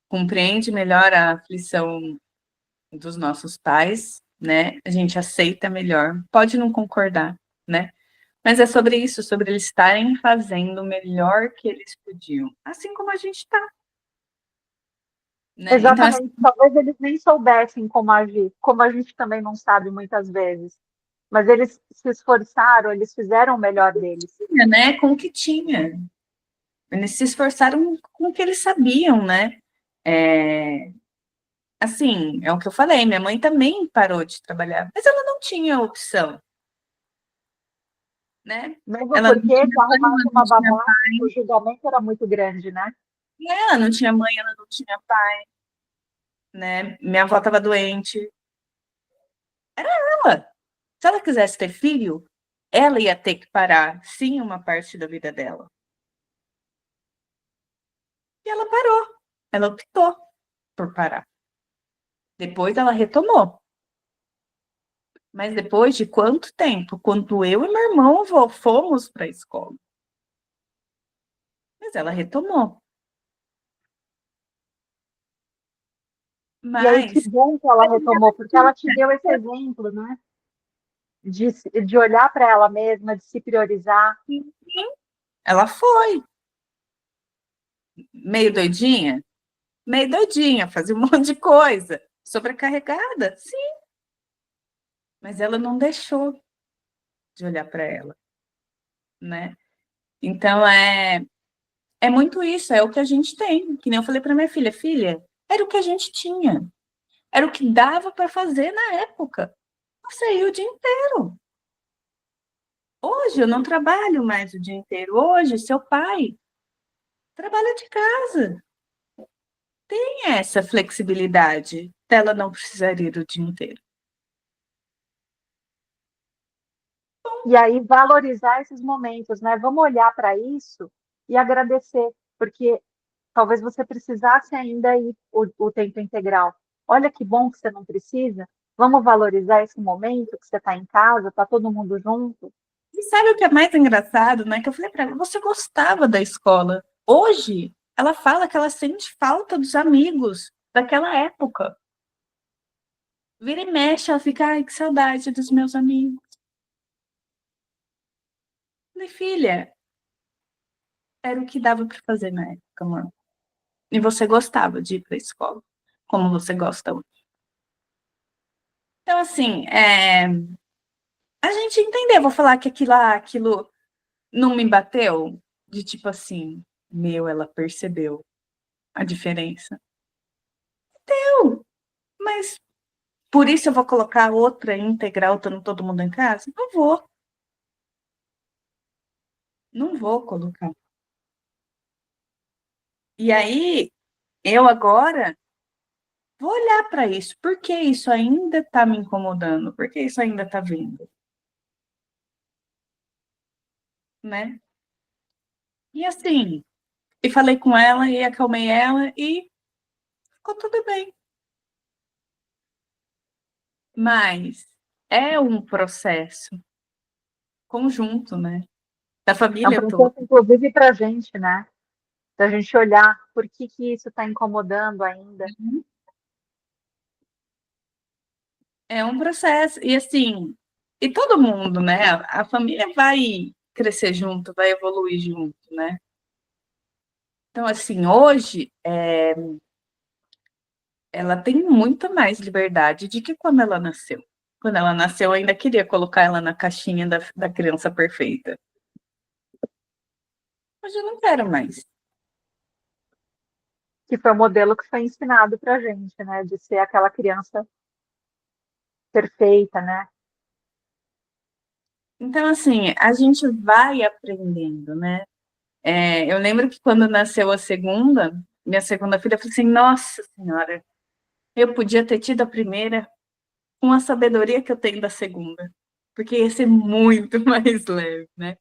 compreende melhor a aflição dos nossos pais, né? A gente aceita melhor. Pode não concordar, né? Mas é sobre isso, sobre eles estarem fazendo o melhor que eles podiam, assim como a gente está, né? Então, assim, Exatamente. Talvez eles nem soubessem como agir, como a gente também não sabe muitas vezes. Mas eles se esforçaram, eles fizeram o melhor deles. né? Com o que tinha. Eles se esforçaram com o que eles sabiam, né? É, assim, é o que eu falei, minha mãe também parou de trabalhar, mas ela não tinha opção, né? Mesmo Ela não porque tinha se mãe, ela arrumasse não uma tinha babá, o julgamento era muito grande, né? ela não tinha mãe, ela não tinha pai, né? Minha avó estava doente. Ela, se ela quisesse ter filho, ela ia ter que parar, sim, uma parte da vida dela. E ela parou, ela optou por parar. Depois ela retomou. Mas depois de quanto tempo? Quando eu e meu irmão fomos para a escola. Mas ela retomou. E aí, que Mas bom que ela retomou, porque ela te deu esse exemplo, né? De olhar para ela mesma, de se priorizar. ela foi meio doidinha? Meio doidinha, fazia um monte de coisa. Sobrecarregada? Sim. Mas ela não deixou de olhar para ela, né? Então é muito isso, é o que a gente tem. Que nem eu falei para minha filha, filha, era o que a gente tinha. Era o que dava para fazer na época. Você ia o dia inteiro. Hoje eu não trabalho mais o dia inteiro. Hoje, seu pai trabalha de casa. Tem essa flexibilidade dela não precisar ir o dia inteiro. E aí, valorizar esses momentos, né? Vamos olhar para isso e agradecer, porque talvez você precisasse ainda ir o tempo integral. Olha que bom que você não precisa. Vamos valorizar esse momento que você está em casa, está todo mundo junto. E sabe o que é mais engraçado, né? Que eu falei para ela, você gostava da escola. Hoje, ela fala que ela sente falta dos amigos daquela época. Vira e mexe, ela fica, ai, que saudade dos meus amigos. Falei, filha, era o que dava para fazer na época, amor. E você gostava de ir para a escola, como você gosta hoje. Então, assim, a gente entender, vou falar que aquilo não me bateu, de tipo assim, meu, ela percebeu a diferença. Não, mas por isso eu vou colocar outra integral, estando todo mundo em casa? Não vou. Não vou colocar. E aí, eu agora vou olhar para isso. Por que isso ainda está me incomodando? Por que isso ainda está vindo? Né? E assim, e falei com ela e acalmei ela e ficou tudo bem. Mas é um processo conjunto, né? Da É um família toda. processo, inclusive, para a gente, né? Da gente olhar por que isso está incomodando ainda. É um processo. E assim, e todo mundo, né? A família vai crescer junto, vai evoluir junto, né? Então, assim, hoje ela tem muito mais liberdade do que quando ela nasceu. Quando ela nasceu, eu ainda queria colocar ela na caixinha da criança perfeita. Hoje eu não quero mais. Que foi o modelo que foi ensinado pra gente, né? De ser aquela criança perfeita, né? Então, assim, a gente vai aprendendo, né? Eu lembro que quando nasceu a segunda, minha segunda filha, eu falei assim, nossa senhora, eu podia ter tido a primeira com a sabedoria que eu tenho da segunda, porque ia ser muito mais leve, né?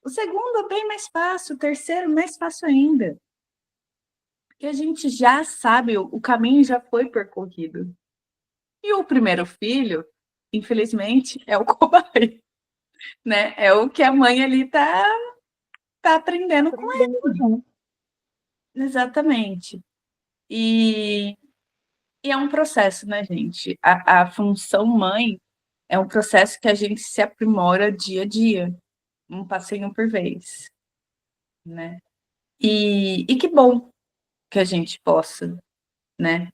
O segundo é bem mais fácil, o terceiro mais fácil ainda, porque a gente já sabe, o caminho já foi percorrido. E o primeiro filho, infelizmente, é o cobaia, né? É o que a mãe ali tá aprendendo com Aprendendo junto. ele. Exatamente. E, e é um processo, né, gente? A função mãe é um processo que a gente se aprimora dia a dia, um passinho por vez, né? E que bom que a gente possa, né,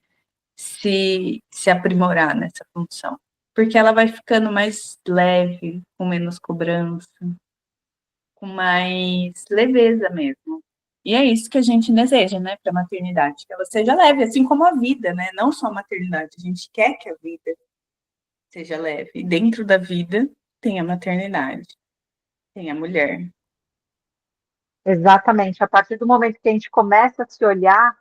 se aprimorar nessa função, porque ela vai ficando mais leve, com menos cobrança, com mais leveza mesmo. E é isso que a gente deseja, né, para a maternidade, que ela seja leve, assim como a vida, né? Não só a maternidade, a gente quer que a vida seja leve. E dentro da vida tem a maternidade, tem a mulher. Exatamente. A partir do momento que a gente começa a se olhar,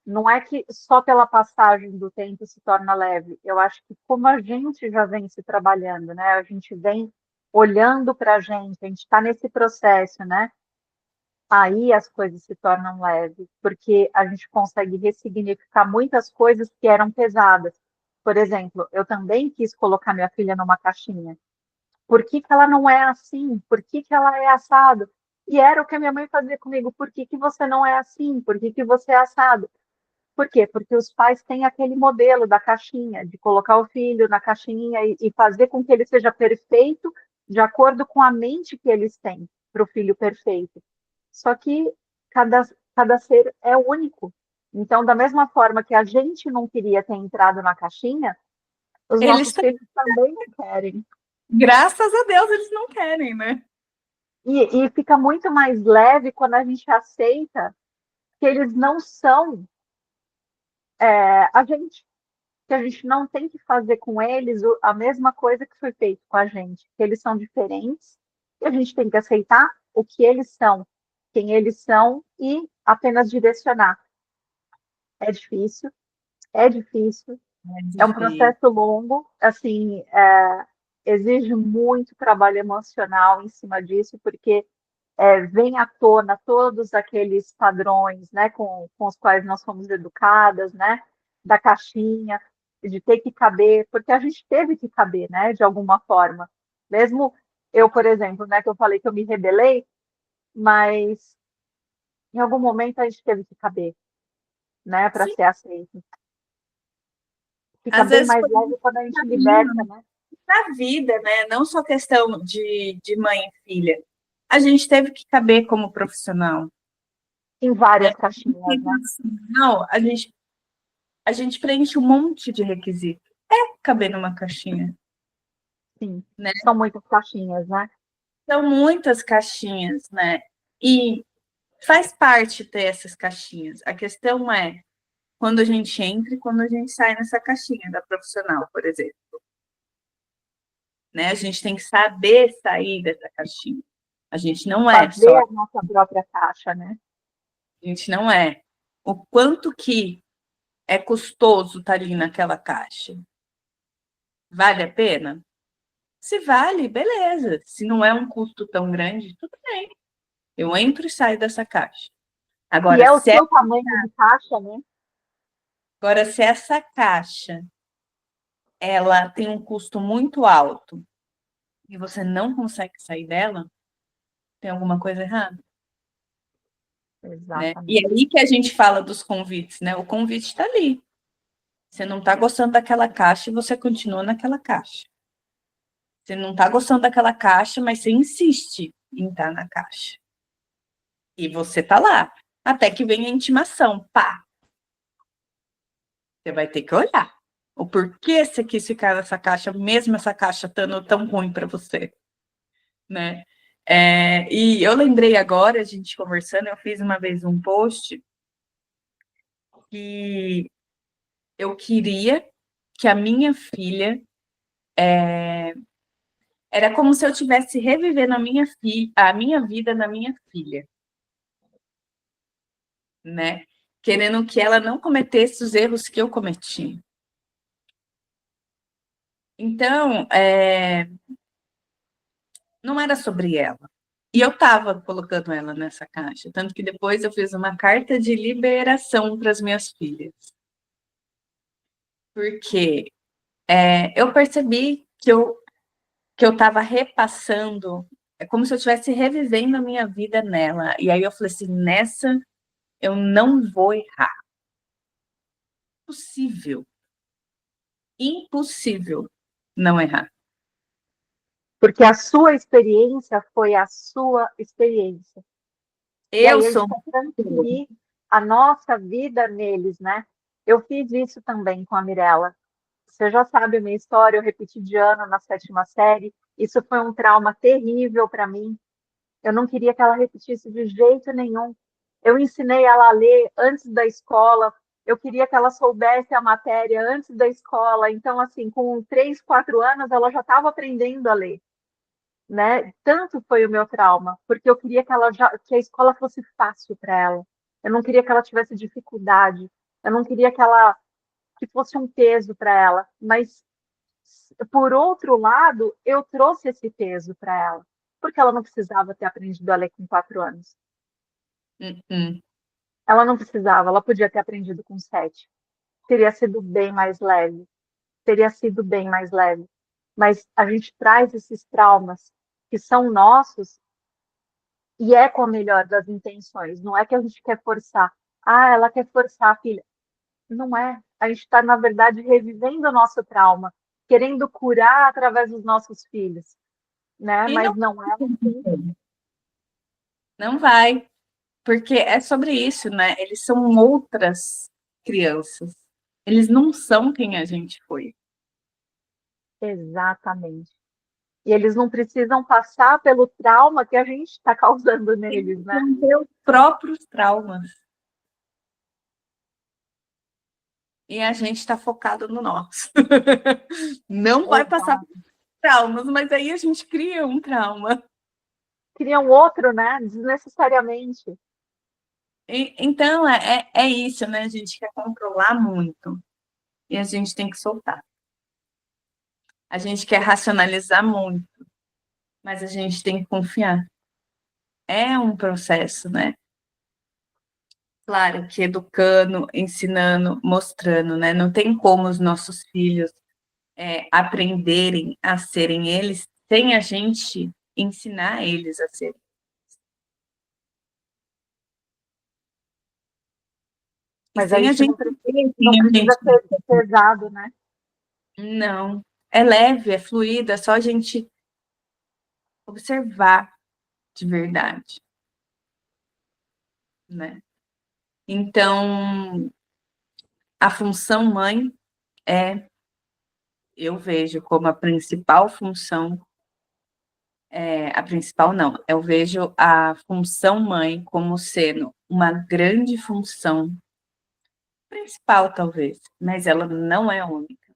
não é que só pela passagem do tempo se torna leve. Eu acho que como a gente já vem se trabalhando, né? A gente vem olhando para a gente está nesse processo, né? Aí as coisas se tornam leves, porque a gente consegue ressignificar muitas coisas que eram pesadas. Por exemplo, eu também quis colocar minha filha numa caixinha. Por que que ela não é assim? Por que que ela é assado? E era o que a minha mãe fazia comigo. Por que que você não é assim? Por que que você é assado? Por quê? Porque os pais têm aquele modelo da caixinha, de colocar o filho na caixinha e fazer com que ele seja perfeito de acordo com a mente que eles têm para o filho perfeito. Só que cada, cada ser é único. Então, da mesma forma que a gente não queria ter entrado na caixinha, os Eles, nossos filhos também não querem. graças a Deus, eles não querem, né? E fica muito mais leve quando a gente aceita que eles não são a gente, que a gente não tem que fazer com eles a mesma coisa que foi feito com a gente, que eles são diferentes, e a gente tem que aceitar o que eles são, quem eles são e apenas direcionar. É difícil, é difícil, É é um difícil. processo longo, assim, exige muito trabalho emocional em cima disso, porque vem à tona todos aqueles padrões, né, com os quais nós fomos educadas, né, da caixinha, de ter que caber, porque a gente teve que caber, né, de alguma forma. Mesmo eu, por exemplo, né, que eu falei que eu me rebelei, mas em algum momento a gente teve que caber, né, para Sim, ser aceito. Fica às bem vezes mais foi leve quando a gente liberta, né, na vida, né? Não só questão de mãe e filha. A gente teve que caber como profissional, em né? várias caixinhas, Porque né. profissional, a gente preenche um monte de requisitos. É caber numa caixinha, Sim, né? são muitas caixinhas, né. São muitas caixinhas, né? E faz parte ter essas caixinhas. A questão é quando a gente entra e quando a gente sai nessa caixinha da profissional, por exemplo. Né? A gente tem que saber sair dessa caixinha. A gente não é Fazer só, a nossa própria caixa, né. a gente não é. O quanto que é custoso estar ali naquela caixa? Vale a pena? Se vale, beleza. Se não é um custo tão grande, tudo bem. Eu entro e saio dessa caixa. E Agora, é o se, é, seu tamanho de caixa, né. agora, se essa caixa ela tem um custo muito alto e você não consegue sair dela, tem alguma coisa errada. Né? E é Exatamente. aí que a gente fala dos convites, né? O convite está ali. Você não está gostando daquela caixa e você continua naquela caixa. Você não está gostando daquela caixa, mas você insiste em estar na caixa. E você está lá. Até que vem a intimação. Pá! Você vai ter que olhar. O porquê você quis ficar nessa caixa, mesmo essa caixa estando tão ruim para você, né? E eu lembrei agora, a gente conversando, eu fiz uma vez um post que eu queria que a minha filha era como se eu tivesse revivendo a minha vida na minha filha, né? Querendo que ela não cometesse os erros que eu cometi. Então, não era sobre ela. E eu estava colocando ela nessa caixa, tanto que depois eu fiz uma carta de liberação para as minhas filhas. Porque eu percebi que eu estava repassando, é como se eu estivesse revivendo a minha vida nela. E aí eu falei assim, nessa eu não vou errar. Impossível não errar. Porque a sua experiência foi a sua experiência. E Eu aí a sou gente vai transferir a nossa vida neles, né? Eu fiz isso também com a Mirella. Você já sabe a minha história, eu repeti de ano na 7ª série. Isso foi um trauma terrível para mim. Eu não queria que ela repetisse de jeito nenhum. Eu ensinei ela a ler antes da escola. Eu queria que ela soubesse a matéria antes da escola. Então, assim, com 3, 4 anos, ela já estava aprendendo a ler, né? Tanto foi o meu trauma, porque eu queria que a escola fosse fácil para ela. Eu não queria que ela tivesse dificuldade. Eu não queria que fosse um peso para ela. Mas, por outro lado, eu trouxe esse peso para ela, porque ela não precisava ter aprendido a ler com 4 anos. Ela não precisava, ela podia ter aprendido com 7. Teria sido bem mais leve. Teria sido bem mais leve. Mas a gente traz esses traumas que são nossos e é com a melhor das intenções. Não é que a gente quer forçar. Ah, ela quer forçar a filha. Não é. A gente está, na verdade, revivendo o nosso trauma, querendo curar através dos nossos filhos, né? e Mas não é assim. não vai, porque é sobre isso, né? Eles são outras crianças. Eles não são quem a gente foi. Exatamente. E eles não precisam passar pelo trauma que a gente está causando neles, né? São seus próprios traumas. E a gente está focado no nosso. Não vai passar por traumas, mas aí a gente cria um trauma. Cria um outro, né? Desnecessariamente. Então, é isso, né? A gente quer controlar muito. E a gente tem que soltar. A gente quer racionalizar muito. Mas a gente tem que confiar. É um processo, né? Claro que educando, ensinando, mostrando, né? Não tem como os nossos filhos aprenderem a serem eles sem a gente ensinar eles a serem. E Mas a sem a gente gente. não precisa ser pesado, né? Não. É leve, é fluido, é só a gente observar de verdade. Né? Então, a função mãe eu vejo como a principal função, a principal não, eu vejo a função mãe como sendo uma grande função, principal talvez, mas ela não é única,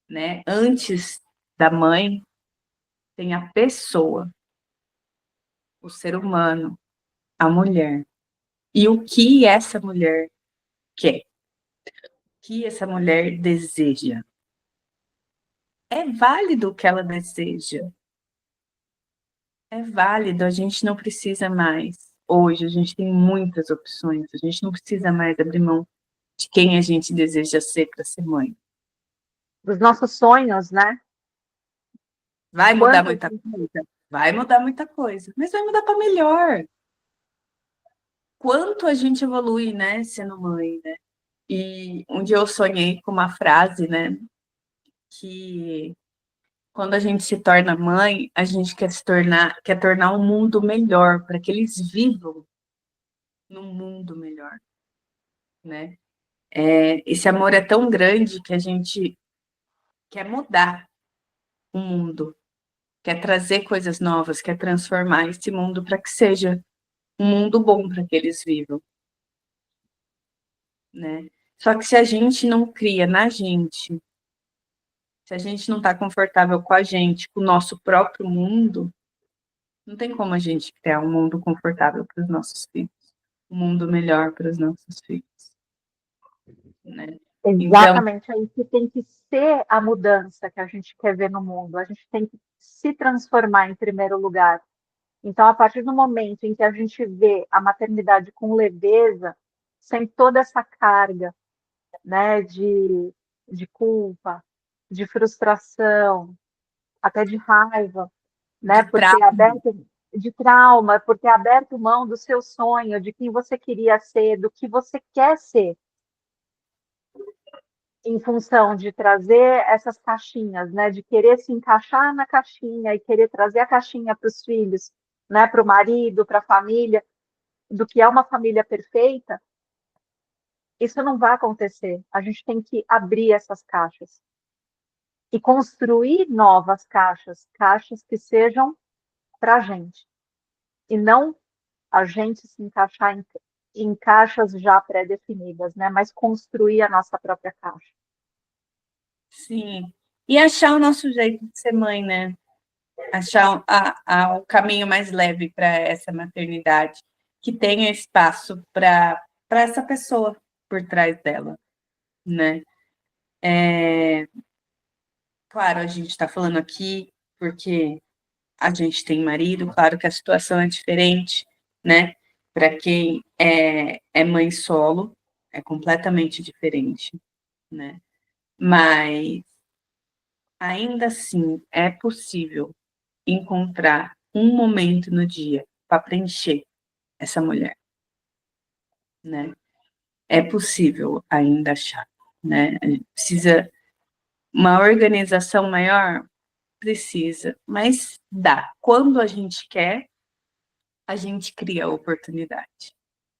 né? Antes da mãe tem a pessoa, o ser humano, a mulher. E o que essa mulher quer? O que essa mulher deseja? É válido o que ela deseja. É válido, a gente não precisa mais. Hoje a gente tem muitas opções, a gente não precisa mais abrir mão de quem a gente deseja ser para ser mãe. Dos nossos sonhos, né? Vai mudar Quantas muita coisa? Vai mudar muita coisa, mas vai mudar para melhor. Quanto a gente evolui, né, sendo mãe, né? E um dia eu sonhei com uma frase, né, que quando a gente se torna mãe, a gente quer tornar o mundo melhor, para que eles vivam num mundo melhor, né? Esse amor é tão grande que a gente quer mudar o mundo, quer trazer coisas novas, quer transformar esse mundo para que seja um mundo bom para que eles vivam, né? Só que se a gente não cria na gente, se a gente não está confortável com a gente, com o nosso próprio mundo, não tem como a gente criar um mundo confortável para os nossos filhos, um mundo melhor para os nossos filhos, né? Então, Exatamente aí que tem que ser a mudança que a gente quer ver no mundo. A gente tem que se transformar em primeiro lugar. Então, a partir do momento em que a gente vê a maternidade com leveza, sem toda essa carga, né, de culpa, de frustração, até de raiva, né, de por ter trauma, aberto, de trauma, por ter aberto mão do seu sonho, de quem você queria ser, do que você quer ser, em função de trazer essas caixinhas, né, de querer se encaixar na caixinha e querer trazer a caixinha para os filhos, né, para o marido, para a família, do que é uma família perfeita, isso não vai acontecer. A gente tem que abrir essas caixas e construir novas caixas, caixas que sejam para a gente, e não a gente se encaixar em caixas já pré-definidas, né? Mas construir a nossa própria caixa. sim. E achar o nosso jeito de ser mãe, né? Achar o caminho mais leve para essa maternidade, que tenha espaço para essa pessoa por trás dela, né? Claro, a gente está falando aqui porque a gente tem marido, claro que a situação é diferente, né? Para quem é mãe solo, é completamente diferente, né? Mas ainda assim é possível encontrar um momento no dia para preencher essa mulher, né? É possível ainda achar, né? A gente precisa uma organização maior, precisa, mas dá. Quando a gente quer, a gente cria oportunidade,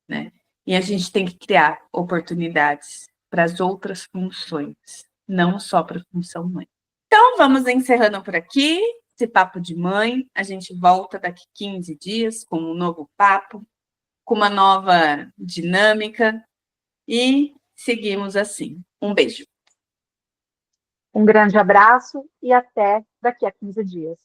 né? E a gente tem que criar oportunidades para as outras funções, não só para a função mãe. Então, vamos encerrando por aqui esse papo de mãe. A gente volta daqui 15 dias com um novo papo, com uma nova dinâmica e seguimos assim. Um beijo. Um grande abraço e até daqui a 15 dias.